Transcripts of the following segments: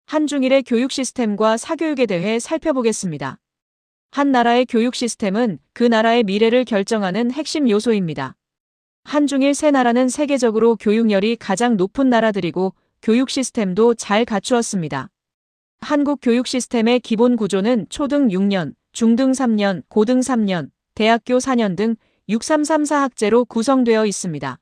한중일의 교육 시스템과 사교육에 대해 살펴보겠습니다. 한 나라의 교육 시스템은 그 나라의 미래를 결정하는 핵심 요소입니다. 한중일 세 나라는 세계적으로 교육열이 가장 높은 나라들이고 교육 시스템도 잘 갖추었습니다. 한국 교육 시스템의 기본 구조는 초등 6년, 중등 3년, 고등 3년, 대학교 4년 등 6334학제로 구성되어 있습니다.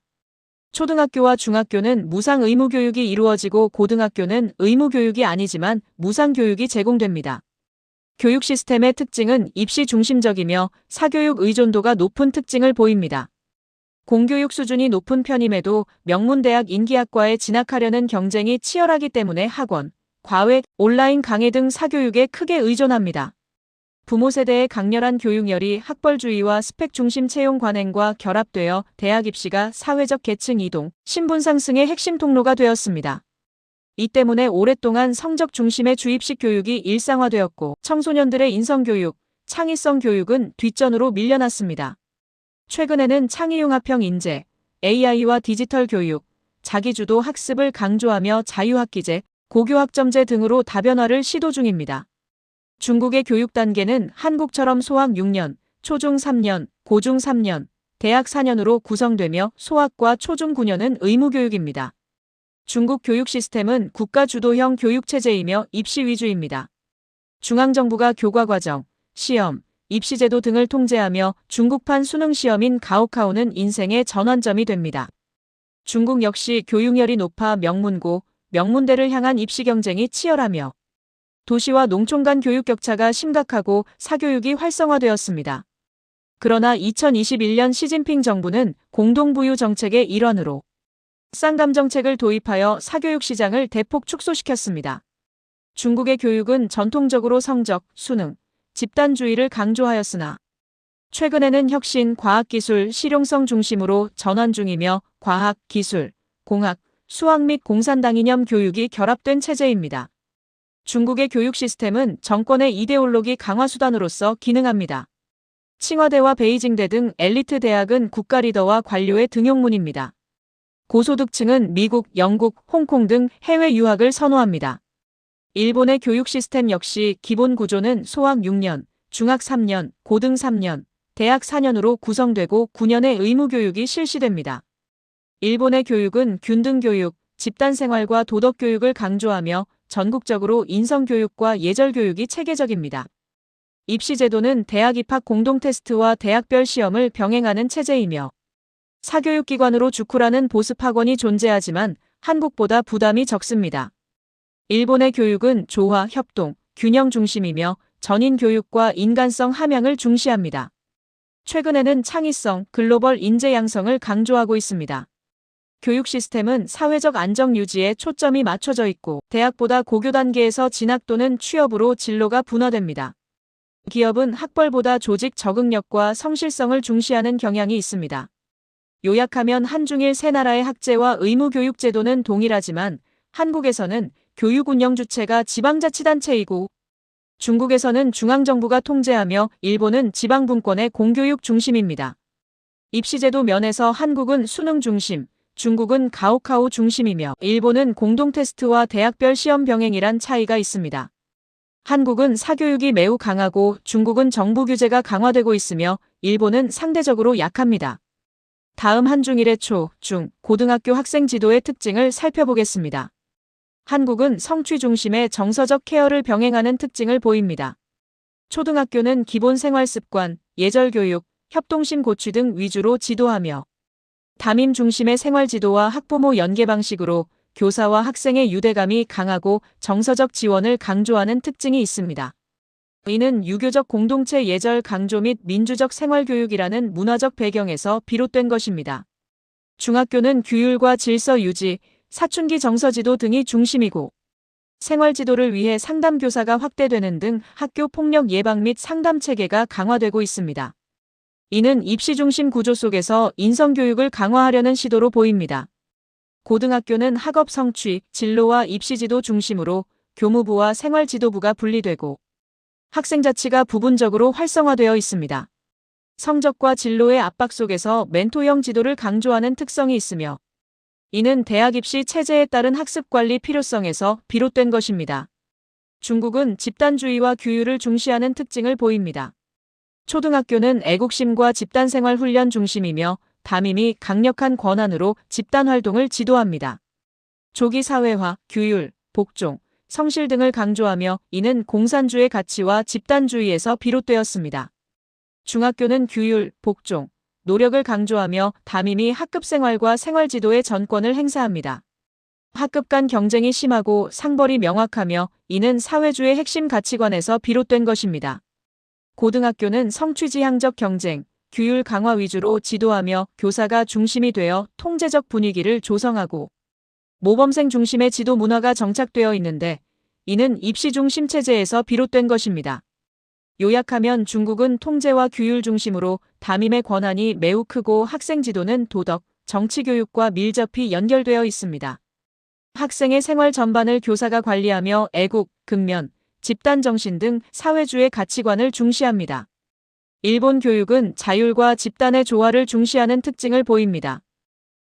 초등학교와 중학교는 무상 의무 교육이 이루어지고 고등학교는 의무 교육이 아니지만 무상 교육이 제공됩니다. 교육 시스템의 특징은 입시 중심적이며 사교육 의존도가 높은 특징을 보입니다. 공교육 수준이 높은 편임에도 명문대학 인기학과에 진학하려는 경쟁이 치열하기 때문에 학원, 과외, 온라인 강의 등 사교육에 크게 의존합니다. 부모 세대의 강렬한 교육열이 학벌주의와 스펙 중심 채용 관행과 결합되어 대학 입시가 사회적 계층 이동, 신분 상승의 핵심 통로가 되었습니다. 이 때문에 오랫동안 성적 중심의 주입식 교육이 일상화되었고 청소년들의 인성교육, 창의성 교육은 뒷전으로 밀려났습니다. 최근에는 창의융합형 인재, AI와 디지털 교육, 자기주도 학습을 강조하며 자유학기제, 고교학점제 등으로 다변화를 시도 중입니다. 중국의 교육 단계는 한국처럼 소학 6년, 초중 3년, 고중 3년, 대학 4년으로 구성되며 소학과 초중 9년은 의무교육입니다. 중국 교육 시스템은 국가주도형 교육체제이며 입시 위주입니다. 중앙정부가 교과과정, 시험, 입시제도 등을 통제하며 중국판 수능시험인 가오카오는 인생의 전환점이 됩니다. 중국 역시 교육열이 높아 명문고, 명문대를 향한 입시 경쟁이 치열하며 도시와 농촌 간 교육 격차가 심각하고 사교육이 활성화되었습니다. 그러나 2021년 시진핑 정부는 공동부유 정책의 일환으로 쌍감 정책을 도입하여 사교육 시장을 대폭 축소시켰습니다. 중국의 교육은 전통적으로 성적, 수능, 집단주의를 강조하였으나 최근에는 혁신, 과학기술, 실용성 중심으로 전환 중이며 과학, 기술, 공학, 수학 및 공산당 이념 교육이 결합된 체제입니다. 중국의 교육 시스템은 정권의 이데올로기 강화 수단으로서 기능합니다. 칭화대와 베이징대 등 엘리트 대학은 국가 리더와 관료의 등용문입니다. 고소득층은 미국, 영국, 홍콩 등 해외 유학을 선호합니다. 일본의 교육 시스템 역시 기본 구조는 소학 6년, 중학 3년, 고등 3년, 대학 4년으로 구성되고 9년의 의무 교육이 실시됩니다. 일본의 교육은 균등교육, 집단생활과 도덕교육을 강조하며 전국적으로 인성교육과 예절교육이 체계적입니다. 입시제도는 대학 입학 공동테스트와 대학별 시험을 병행하는 체제이며 사교육기관으로 주쿠라는 보습학원이 존재하지만 한국보다 부담이 적습니다. 일본의 교육은 조화, 협동, 균형 중심이며 전인교육과 인간성 함양을 중시합니다. 최근에는 창의성, 글로벌 인재 양성을 강조하고 있습니다. 교육 시스템은 사회적 안정 유지에 초점이 맞춰져 있고 대학보다 고교 단계에서 진학 또는 취업으로 진로가 분화됩니다. 기업은 학벌보다 조직 적응력과 성실성을 중시하는 경향이 있습니다. 요약하면 한중일 세 나라의 학제와 의무교육 제도는 동일하지만 한국에서는 교육 운영 주체가 지방자치단체이고 중국에서는 중앙정부가 통제하며 일본은 지방분권의 공교육 중심입니다. 입시제도 면에서 한국은 수능 중심, 중국은 가오카오 중심이며 일본은 공동테스트와 대학별 시험 병행이란 차이가 있습니다. 한국은 사교육이 매우 강하고 중국은 정부 규제가 강화되고 있으며 일본은 상대적으로 약합니다. 다음 한중일의 초, 중, 고등학교 학생 지도의 특징을 살펴보겠습니다. 한국은 성취 중심의 정서적 케어를 병행하는 특징을 보입니다. 초등학교는 기본 생활습관, 예절교육, 협동심 고취 등 위주로 지도하며 담임 중심의 생활지도와 학부모 연계 방식으로 교사와 학생의 유대감이 강하고 정서적 지원을 강조하는 특징이 있습니다. 이는 유교적 공동체 예절 강조 및 민주적 생활교육이라는 문화적 배경에서 비롯된 것입니다. 중학교는 규율과 질서 유지, 사춘기 정서지도 등이 중심이고 생활지도를 위해 상담교사가 확대되는 등 학교 폭력 예방 및 상담 체계가 강화되고 있습니다. 이는 입시 중심 구조 속에서 인성교육을 강화하려는 시도로 보입니다. 고등학교는 학업 성취, 진로와 입시지도 중심으로 교무부와 생활지도부가 분리되고 학생자치가 부분적으로 활성화되어 있습니다. 성적과 진로의 압박 속에서 멘토형 지도를 강조하는 특성이 있으며 이는 대학 입시 체제에 따른 학습관리 필요성에서 비롯된 것입니다. 중국은 집단주의와 규율을 중시하는 특징을 보입니다. 초등학교는 애국심과 집단생활 훈련 중심이며 담임이 강력한 권한으로 집단활동을 지도합니다. 조기 사회화, 규율, 복종, 성실 등을 강조하며 이는 공산주의 가치와 집단주의에서 비롯되었습니다. 중학교는 규율, 복종, 노력을 강조하며 담임이 학급 생활과 생활 지도의 전권을 행사합니다. 학급 간 경쟁이 심하고 상벌이 명확하며 이는 사회주의 핵심 가치관에서 비롯된 것입니다. 고등학교는 성취지향적 경쟁, 규율 강화 위주로 지도하며 교사가 중심이 되어 통제적 분위기를 조성하고 모범생 중심의 지도 문화가 정착되어 있는데 이는 입시 중심 체제에서 비롯된 것입니다. 요약하면 중국은 통제와 규율 중심으로 담임의 권한이 매우 크고 학생 지도는 도덕, 정치 교육과 밀접히 연결되어 있습니다. 학생의 생활 전반을 교사가 관리하며 애국, 근면, 집단 정신 등 사회주의 가치관을 중시합니다. 일본 교육은 자율과 집단의 조화를 중시하는 특징을 보입니다.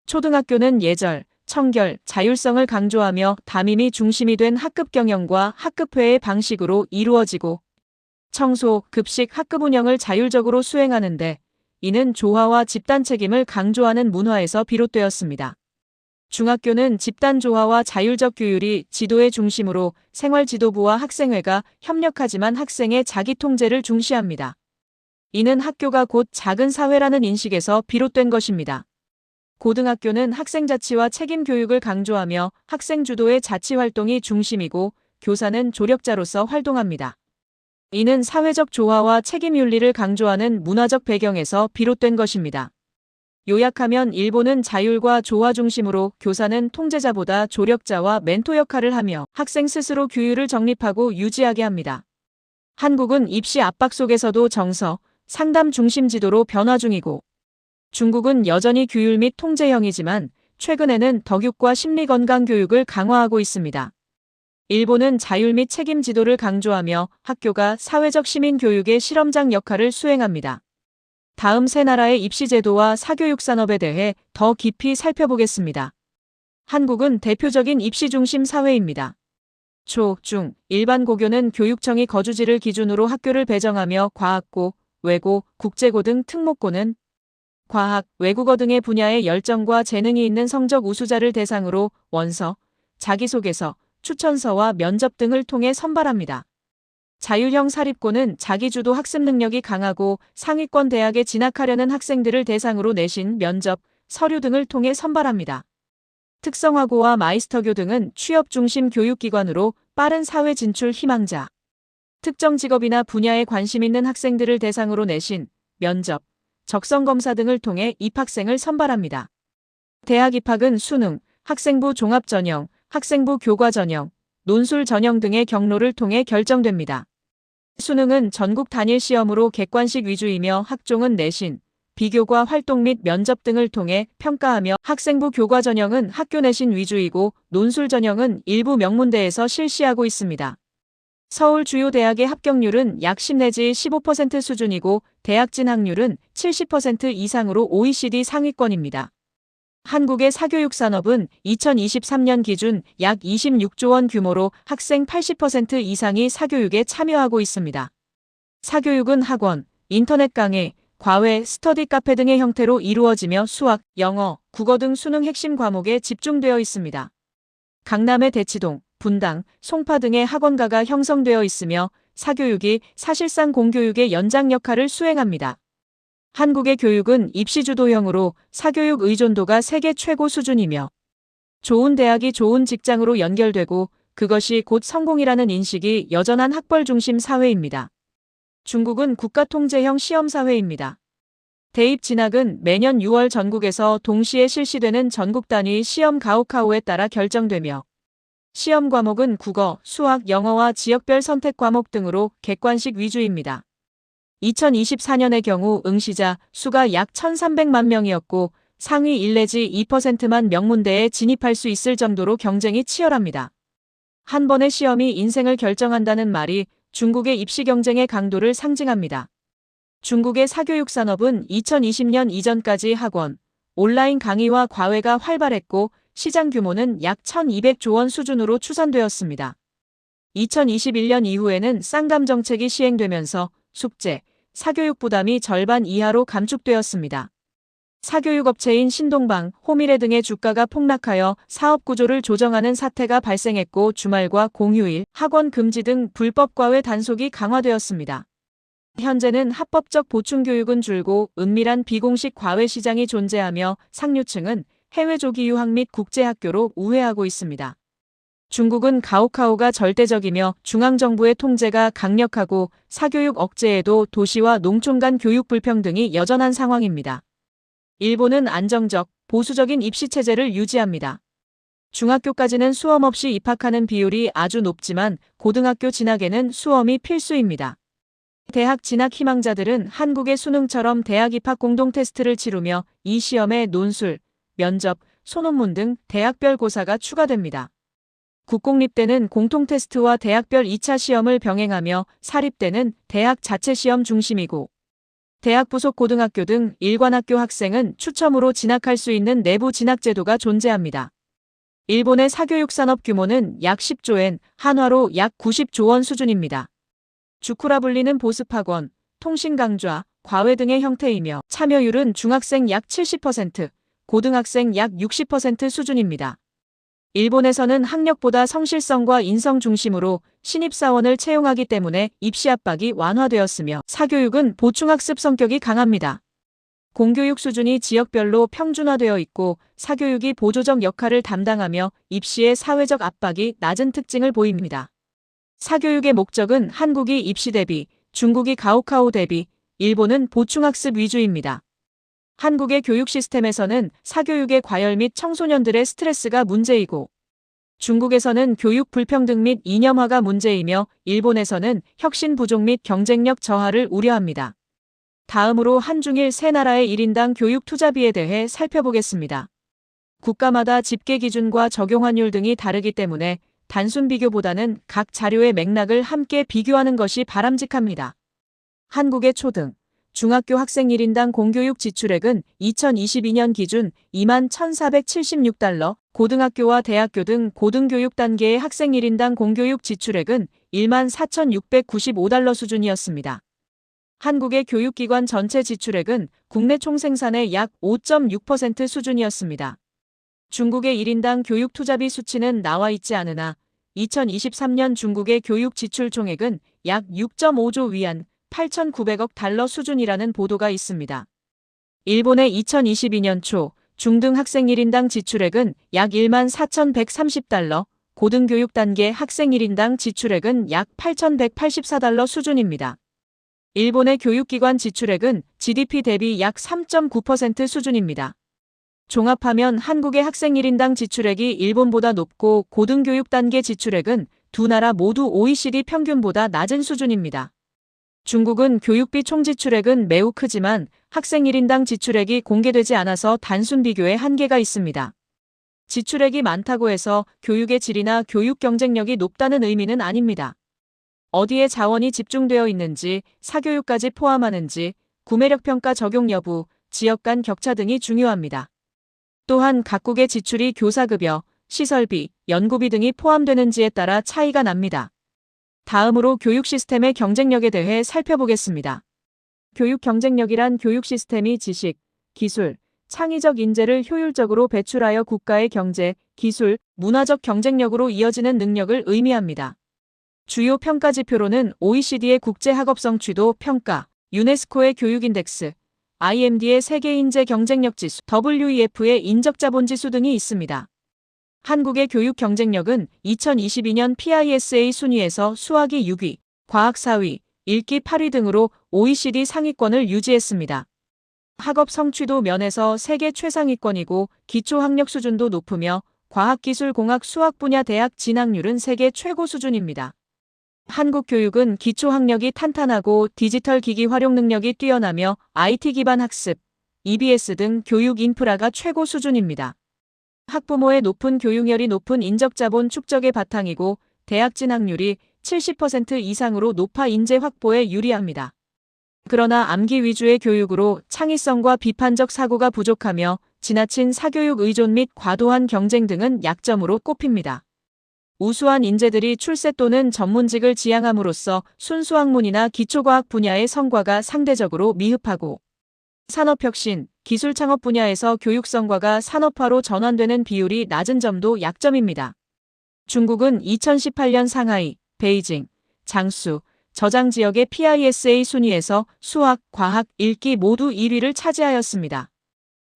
초등학교는 예절, 청결, 자율성을 강조하며 담임이 중심이 된 학급 경영과 학급회의 방식으로 이루어지고 청소, 급식, 학급 운영을 자율적으로 수행하는데 이는 조화와 집단 책임을 강조하는 문화에서 비롯되었습니다. 중학교는 집단 조화와 자율적 규율이 지도의 중심으로 생활지도부와 학생회가 협력하지만 학생의 자기 통제를 중시합니다. 이는 학교가 곧 작은 사회라는 인식에서 비롯된 것입니다. 고등학교는 학생 자치와 책임 교육을 강조하며 학생 주도의 자치 활동이 중심이고 교사는 조력자로서 활동합니다. 이는 사회적 조화와 책임 윤리를 강조하는 문화적 배경에서 비롯된 것입니다. 요약하면 일본은 자율과 조화 중심으로 교사는 통제자보다 조력자와 멘토 역할을 하며 학생 스스로 규율을 정립하고 유지하게 합니다. 한국은 입시 압박 속에서도 정서, 상담 중심 지도로 변화 중이고 중국은 여전히 규율 및 통제형이지만 최근에는 덕육과 심리건강 교육을 강화하고 있습니다. 일본은 자율 및 책임 지도를 강조하며 학교가 사회적 시민 교육의 실험장 역할을 수행합니다. 다음 세 나라의 입시 제도와 사교육 산업에 대해 더 깊이 살펴보겠습니다. 한국은 대표적인 입시 중심 사회입니다. 초, 중, 일반 고교는 교육청이 거주지를 기준으로 학교를 배정하며 과학고, 외고, 국제고 등 특목고는 과학, 외국어 등의 분야에 열정과 재능이 있는 성적 우수자를 대상으로 원서, 자기소개서, 추천서와 면접 등을 통해 선발합니다. 자율형 사립고는 자기주도 학습 능력이 강하고 상위권 대학에 진학하려는 학생들을 대상으로 내신, 면접, 서류 등을 통해 선발합니다. 특성화고와 마이스터교 등은 취업 중심 교육기관으로 빠른 사회 진출 희망자, 특정 직업이나 분야에 관심 있는 학생들을 대상으로 내신, 면접, 적성검사 등을 통해 입학생을 선발합니다. 대학 입학은 수능, 학생부 종합 전형, 학생부 교과 전형, 논술 전형 등의 경로를 통해 결정됩니다. 수능은 전국 단일 시험으로 객관식 위주이며 학종은 내신, 비교과 활동 및 면접 등을 통해 평가하며 학생부 교과 전형은 학교 내신 위주이고 논술 전형은 일부 명문대에서 실시하고 있습니다. 서울 주요 대학의 합격률은 약 10 내지 15% 수준이고 대학 진학률은 70% 이상으로 OECD 상위권입니다. 한국의 사교육 산업은 2023년 기준 약 26조 원 규모로 학생 80% 이상이 사교육에 참여하고 있습니다. 사교육은 학원, 인터넷 강의, 과외, 스터디 카페 등의 형태로 이루어지며 수학, 영어, 국어 등 수능 핵심 과목에 집중되어 있습니다. 강남의 대치동, 분당, 송파 등의 학원가가 형성되어 있으며 사교육이 사실상 공교육의 연장 역할을 수행합니다. 한국의 교육은 입시주도형으로 사교육 의존도가 세계 최고 수준이며 좋은 대학이 좋은 직장으로 연결되고 그것이 곧 성공이라는 인식이 여전한 학벌 중심 사회입니다. 중국은 국가통제형 시험사회입니다. 대입 진학은 매년 6월 전국에서 동시에 실시되는 전국 단위 시험 가오카오에 따라 결정되며 시험 과목은 국어, 수학, 영어와 지역별 선택 과목 등으로 객관식 위주입니다. 2024년의 경우 응시자 수가 약 1,300만 명이었고 상위 1 내지 2%만 명문대에 진입할 수 있을 정도로 경쟁이 치열합니다. 한 번의 시험이 인생을 결정한다는 말이 중국의 입시 경쟁의 강도를 상징합니다. 중국의 사교육 산업은 2020년 이전까지 학원, 온라인 강의와 과외가 활발했고 시장 규모는 약 1,200조 원 수준으로 추산되었습니다. 2021년 이후에는 쌍감 정책이 시행되면서 숙제, 사교육 부담이 절반 이하로 감축되었습니다. 사교육업체인 신동방, 호미래 등의 주가가 폭락하여 사업 구조를 조정하는 사태가 발생했고 주말과 공휴일, 학원 금지 등 불법 과외 단속이 강화되었습니다. 현재는 합법적 보충교육은 줄고 은밀한 비공식 과외 시장이 존재하며 상류층은 해외 조기 유학 및 국제학교로 우회하고 있습니다. 중국은 가오카오가 절대적이며 중앙정부의 통제가 강력하고 사교육 억제에도 도시와 농촌 간 교육 불평등이 여전한 상황입니다. 일본은 안정적, 보수적인 입시체제를 유지합니다. 중학교까지는 수험 없이 입학하는 비율이 아주 높지만 고등학교 진학에는 수험이 필수입니다. 대학 진학 희망자들은 한국의 수능처럼 대학 입학 공동 테스트를 치르며 이 시험에 논술, 면접, 소논문 등 대학별 고사가 추가됩니다. 국공립대는 공통 테스트와 대학별 2차 시험을 병행하며 사립대는 대학 자체 시험 중심이고 대학 부속 고등학교 등 일관학교 학생은 추첨으로 진학할 수 있는 내부 진학 제도가 존재합니다. 일본의 사교육 산업 규모는 약 10조엔, 한화로 약 90조 원 수준입니다. 주쿠라 불리는 보습학원, 통신강좌, 과외 등의 형태이며 참여율은 중학생 약 70%, 고등학생 약 60% 수준입니다. 일본에서는 학력보다 성실성과 인성 중심으로 신입사원을 채용하기 때문에 입시 압박이 완화되었으며 사교육은 보충학습 성격이 강합니다. 공교육 수준이 지역별로 평준화되어 있고 사교육이 보조적 역할을 담당하며 입시의 사회적 압박이 낮은 특징을 보입니다. 사교육의 목적은 한국이 입시 대비, 중국이 가오카오 대비, 일본은 보충학습 위주입니다. 한국의 교육 시스템에서는 사교육의 과열 및 청소년들의 스트레스가 문제이고 중국에서는 교육 불평등 및 이념화가 문제이며 일본에서는 혁신 부족 및 경쟁력 저하를 우려합니다. 다음으로 한중일 세 나라의 1인당 교육 투자비에 대해 살펴보겠습니다. 국가마다 집계 기준과 적용 환율 등이 다르기 때문에 단순 비교보다는 각 자료의 맥락을 함께 비교하는 것이 바람직합니다. 한국의 초등, 중학교 학생 1인당 공교육 지출액은 2022년 기준 21,476달러, 고등학교와 대학교 등 고등교육 단계의 학생 1인당 공교육 지출액은 14,695달러 수준이었습니다. 한국의 교육기관 전체 지출액은 국내 총생산의 약 5.6% 수준이었습니다. 중국의 1인당 교육 투자비 수치는 나와 있지 않으나 2023년 중국의 교육 지출 총액은 약 6.5조 위안, 8,900억 달러 수준이라는 보도가 있습니다. 일본의 2022년 초 중등 학생 1인당 지출액은 약 14,130달러, 고등교육 단계 학생 1인당 지출액은 약 8,184달러 수준입니다. 일본의 교육기관 지출액은 GDP 대비 약 3.9% 수준입니다. 종합하면 한국의 학생 1인당 지출액이 일본보다 높고 고등교육 단계 지출액은 두 나라 모두 OECD 평균보다 낮은 수준입니다. 중국은 교육비 총지출액은 매우 크지만 학생 1인당 지출액이 공개되지 않아서 단순 비교에 한계가 있습니다. 지출액이 많다고 해서 교육의 질이나 교육 경쟁력이 높다는 의미는 아닙니다. 어디에 자원이 집중되어 있는지, 사교육까지 포함하는지, 구매력 평가 적용 여부, 지역 간 격차 등이 중요합니다. 또한 각국의 지출이 교사급여, 시설비, 연구비 등이 포함되는지에 따라 차이가 납니다. 다음으로 교육 시스템의 경쟁력에 대해 살펴보겠습니다. 교육 경쟁력이란 교육 시스템이 지식, 기술, 창의적 인재를 효율적으로 배출하여 국가의 경제, 기술, 문화적 경쟁력으로 이어지는 능력을 의미합니다. 주요 평가 지표로는 OECD의 국제학업성 취도 평가, 유네스코의 교육인덱스, IMD의 세계인재 경쟁력 지수, WEF의 인적자본지수 등이 있습니다. 한국의 교육 경쟁력은 2022년 PISA 순위에서 수학이 6위, 과학 4위, 읽기 8위 등으로 OECD 상위권을 유지했습니다. 학업 성취도 면에서 세계 최상위권이고 기초학력 수준도 높으며 과학기술공학 수학 분야 대학 진학률은 세계 최고 수준입니다. 한국 교육은 기초학력이 탄탄하고 디지털 기기 활용 능력이 뛰어나며 IT 기반 학습, EBS 등 교육 인프라가 최고 수준입니다. 학부모의 높은 교육열이 높은 인적자본 축적의 바탕이고 대학 진학률이 70% 이상으로 높아 인재 확보에 유리합니다. 그러나 암기 위주의 교육으로 창의성과 비판적 사고가 부족하며 지나친 사교육 의존 및 과도한 경쟁 등은 약점으로 꼽힙니다. 우수한 인재들이 출세 또는 전문직을 지향함으로써 순수학문이나 기초과학 분야의 성과가 상대적으로 미흡하고 산업혁신, 기술창업 분야에서 교육 성과가 산업화로 전환되는 비율이 낮은 점도 약점입니다. 중국은 2018년 상하이, 베이징, 장수, 저장 지역의 PISA 순위에서 수학, 과학, 읽기 모두 1위를 차지하였습니다.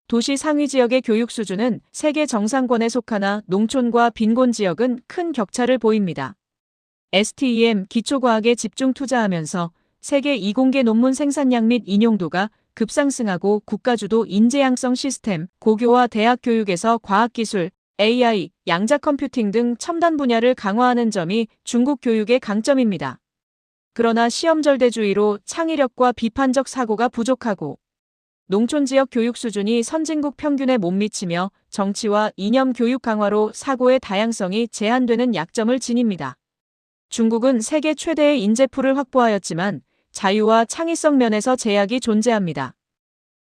도시 상위 지역의 교육 수준은 세계 정상권에 속하나 농촌과 빈곤 지역은 큰 격차를 보입니다. STEM 기초과학에 집중 투자하면서 세계 이공계 논문 생산량 및 인용도가 급상승하고 국가주도 인재양성 시스템, 고교와 대학 교육에서 과학기술, AI, 양자 컴퓨팅 등 첨단 분야를 강화하는 점이 중국 교육의 강점입니다. 그러나 시험절대주의로 창의력과 비판적 사고가 부족하고 농촌 지역 교육 수준이 선진국 평균에 못 미치며 정치와 이념 교육 강화로 사고의 다양성이 제한되는 약점을 지닙니다. 중국은 세계 최대의 인재풀을 확보하였지만 자유와 창의성 면에서 제약이 존재합니다.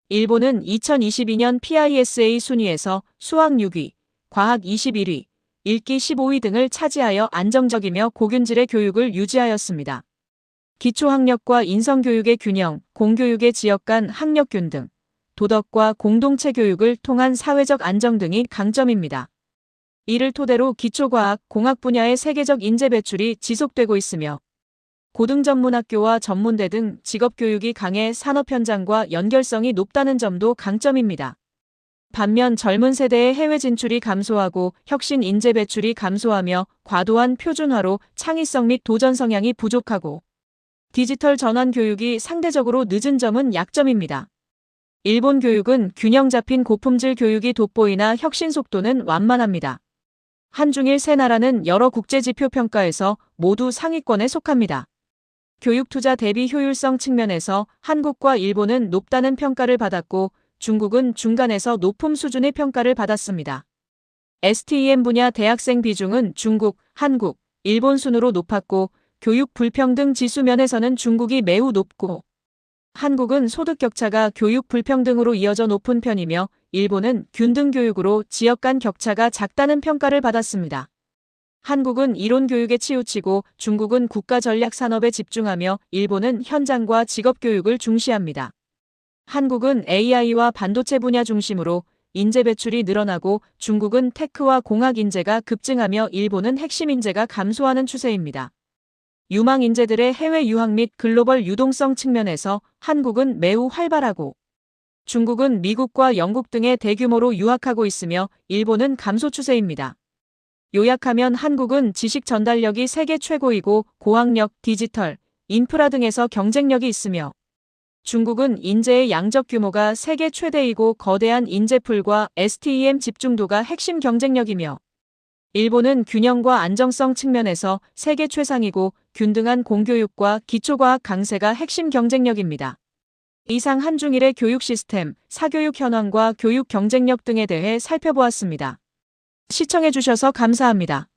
일본은 2022년 PISA 순위에서 수학 6위, 과학 21위, 읽기 15위 등을 차지하여 안정적이며 고균질의 교육을 유지하였습니다. 기초학력과 인성교육의 균형, 공교육의 지역 간 학력균 등 도덕과 공동체 교육을 통한 사회적 안정 등이 강점입니다. 이를 토대로 기초과학, 공학 분야의 세계적 인재 배출이 지속되고 있으며 고등전문학교와 전문대 등 직업교육이 강해 산업 현장과 연결성이 높다는 점도 강점입니다. 반면 젊은 세대의 해외 진출이 감소하고 혁신 인재 배출이 감소하며 과도한 표준화로 창의성 및 도전 성향이 부족하고 디지털 전환 교육이 상대적으로 늦은 점은 약점입니다. 일본 교육은 균형 잡힌 고품질 교육이 돋보이나 혁신 속도는 완만합니다. 한중일 세 나라는 여러 국제지표 평가에서 모두 상위권에 속합니다. 교육 투자 대비 효율성 측면에서 한국과 일본은 높다는 평가를 받았고 중국은 중간에서 높음 수준의 평가를 받았습니다. STEM 분야 대학생 비중은 중국, 한국, 일본 순으로 높았고 교육 불평등 지수 면에서는 중국이 매우 높고 한국은 소득 격차가 교육 불평등으로 이어져 높은 편이며 일본은 균등 교육으로 지역 간 격차가 작다는 평가를 받았습니다. 한국은 이론 교육에 치우치고 중국은 국가 전략 산업에 집중하며 일본은 현장과 직업 교육을 중시합니다. 한국은 AI와 반도체 분야 중심으로 인재 배출이 늘어나고 중국은 테크와 공학 인재가 급증하며 일본은 핵심 인재가 감소하는 추세입니다. 유망 인재들의 해외 유학 및 글로벌 유동성 측면에서 한국은 매우 활발하고 중국은 미국과 영국 등에 대규모로 유학하고 있으며 일본은 감소 추세입니다. 요약하면 한국은 지식 전달력이 세계 최고이고 고학력, 디지털, 인프라 등에서 경쟁력이 있으며 중국은 인재의 양적 규모가 세계 최대이고 거대한 인재풀과 STEM 집중도가 핵심 경쟁력이며 일본은 균형과 안정성 측면에서 세계 최상이고 균등한 공교육과 기초과학 강세가 핵심 경쟁력입니다. 이상 한중일의 교육 시스템, 사교육 현황과 교육 경쟁력 등에 대해 살펴보았습니다. 시청해주셔서 감사합니다.